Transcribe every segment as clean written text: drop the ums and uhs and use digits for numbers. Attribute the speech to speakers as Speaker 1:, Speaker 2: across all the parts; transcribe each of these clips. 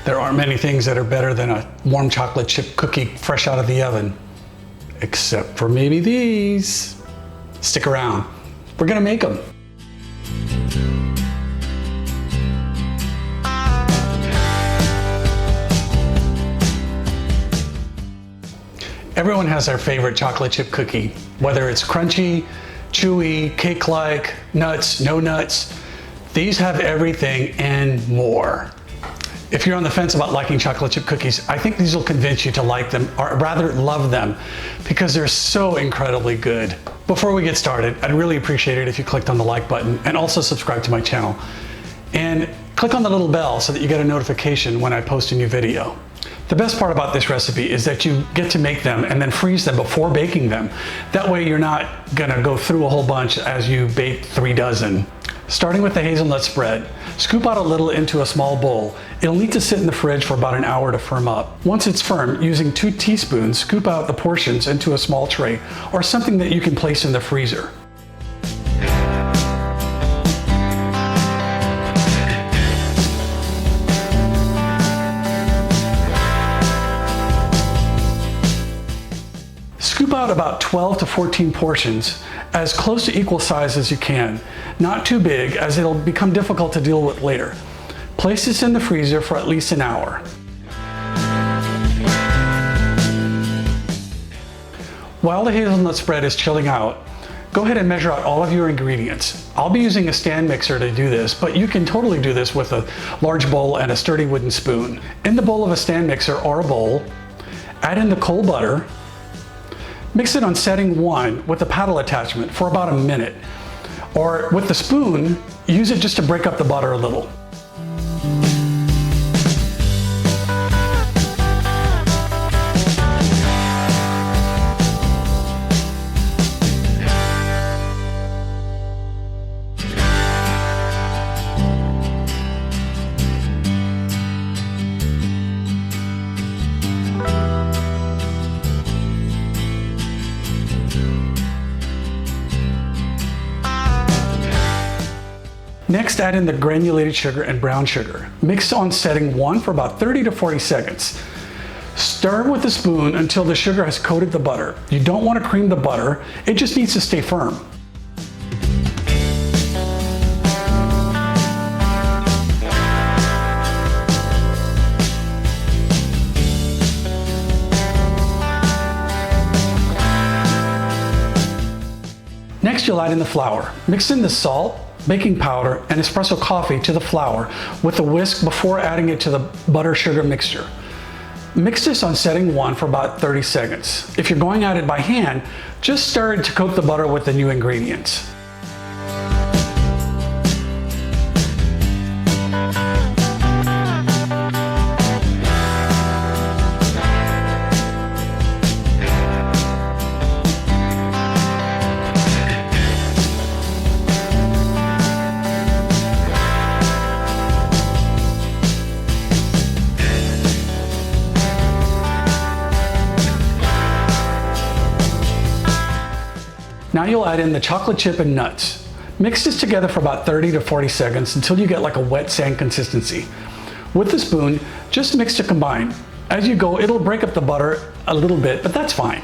Speaker 1: There aren't many things that are better than a warm chocolate chip cookie fresh out of the oven. Except for maybe these. Stick around. We're gonna make them. Everyone has their favorite chocolate chip cookie, whether it's crunchy, chewy, cake-like, nuts, no nuts. These have everything and more. If you're on the fence about liking chocolate chip cookies, I think these will convince you to like them, or rather love them, because they're so incredibly good. Before we get started, I'd really appreciate it if you clicked on the like button and also subscribe to my channel. And click on the little bell so that you get a notification when I post a new video. The best part about this recipe is that you get to make them and then freeze them before baking them. That way you're not gonna go through a whole bunch as you bake 3 dozen. Starting with the hazelnut spread, scoop out a little into a small bowl. It'll need to sit in the fridge for about an hour to firm up. Once it's firm, using 2 teaspoons, scoop out the portions into a small tray or something that you can place in the freezer. Scoop out about 12 to 14 portions, as close to equal size as you can. Not too big, as it'll become difficult to deal with later. Place this in the freezer for at least an hour. While the hazelnut spread is chilling out, go ahead and measure out all of your ingredients. I'll be using a stand mixer to do this, but you can totally do this with a large bowl and a sturdy wooden spoon. In the bowl of a stand mixer or a bowl, add in the cold butter. Mix it on setting 1 with a paddle attachment for about a minute. Or with the spoon, use it just to break up the butter a little. Next, add in the granulated sugar and brown sugar. Mix on setting 1 for about 30 to 40 seconds. Stir with a spoon until the sugar has coated the butter. You don't want to cream the butter, it just needs to stay firm. Next, you'll add in the flour. Mix in the salt, baking powder, and espresso coffee to the flour with a whisk before adding it to the butter sugar mixture. Mix this on setting 1 for about 30 seconds. If you're going at it by hand, just stir it to coat the butter with the new ingredients. Now you'll add in the chocolate chip and nuts. Mix this together for about 30 to 40 seconds until you get like a wet sand consistency. With the spoon, just mix to combine. As you go, it'll break up the butter a little bit, but that's fine.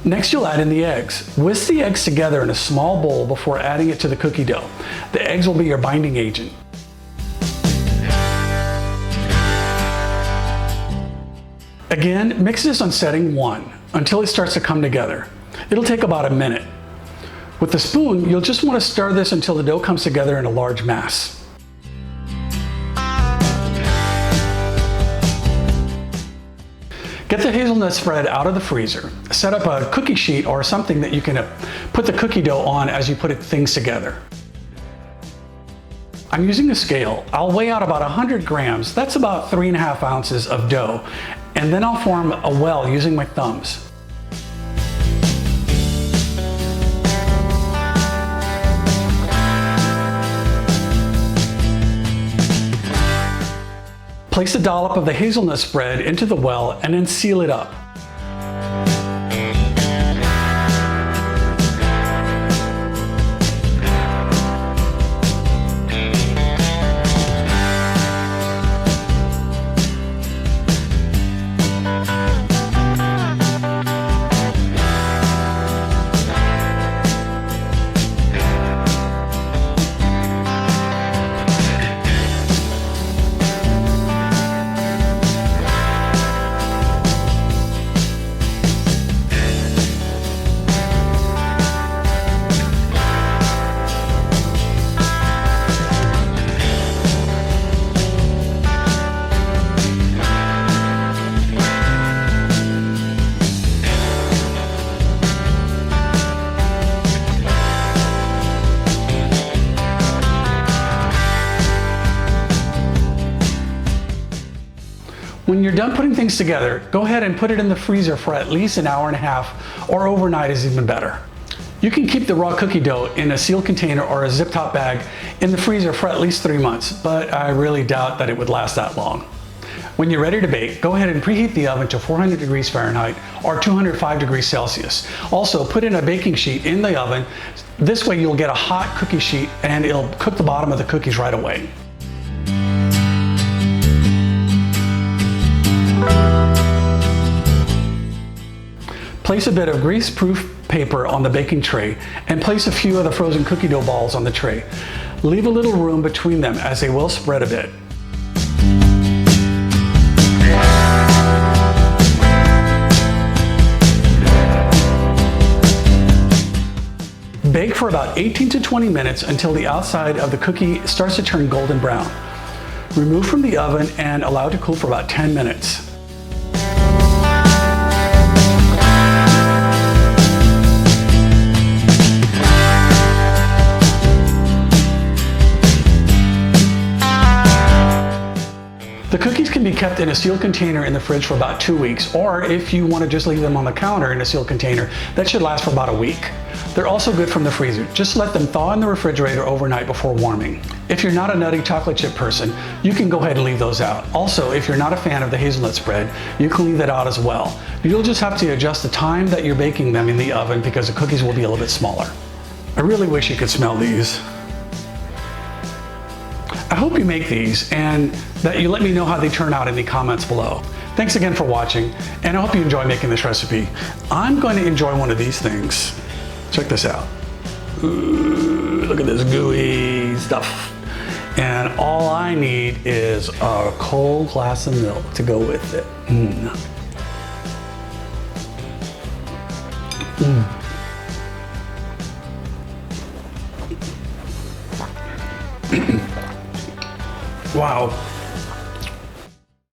Speaker 1: Next, you'll add in the eggs. Whisk the eggs together in a small bowl before adding it to the cookie dough. The eggs will be your binding agent. Again, mix this on setting 1 until it starts to come together. It'll take about a minute. With the spoon, you'll just want to stir this until the dough comes together in a large mass. Get the hazelnut spread out of the freezer. Set up a cookie sheet or something that you can put the cookie dough on as you put things together. I'm using a scale. I'll weigh out about 100 grams. That's about 3.5 ounces of dough. And then I'll form a well using my thumbs. Place a dollop of the hazelnut spread into the well and then seal it up. When you're done putting things together, go ahead and put it in the freezer for at least an hour and a half, or overnight is even better. You can keep the raw cookie dough in a sealed container or a zip top bag in the freezer for at least 3 months, but I really doubt that it would last that long. When you're ready to bake, go ahead and preheat the oven to 400 degrees Fahrenheit or 205 degrees Celsius. Also, put in a baking sheet in the oven. This way you'll get a hot cookie sheet and it'll cook the bottom of the cookies right away. Place a bit of grease-proof paper on the baking tray and place a few of the frozen cookie dough balls on the tray. Leave a little room between them as they will spread a bit. Bake for about 18 to 20 minutes until the outside of the cookie starts to turn golden brown. Remove from the oven and allow it to cool for about 10 minutes. The cookies can be kept in a sealed container in the fridge for about 2 weeks, or if you want to just leave them on the counter in a sealed container, that should last for about a week. They're also good from the freezer. Just let them thaw in the refrigerator overnight before warming. If you're not a nutty chocolate chip person, you can go ahead and leave those out. Also, if you're not a fan of the hazelnut spread, you can leave that out as well. You'll just have to adjust the time that you're baking them in the oven because the cookies will be a little bit smaller. I really wish you could smell these. I hope you make these and that you let me know how they turn out in the comments below. Thanks again for watching, and I hope you enjoy making this recipe. I'm going to enjoy one of these things. Check this out. Ooh, look at this gooey stuff. And all I need is a cold glass of milk to go with it. Wow.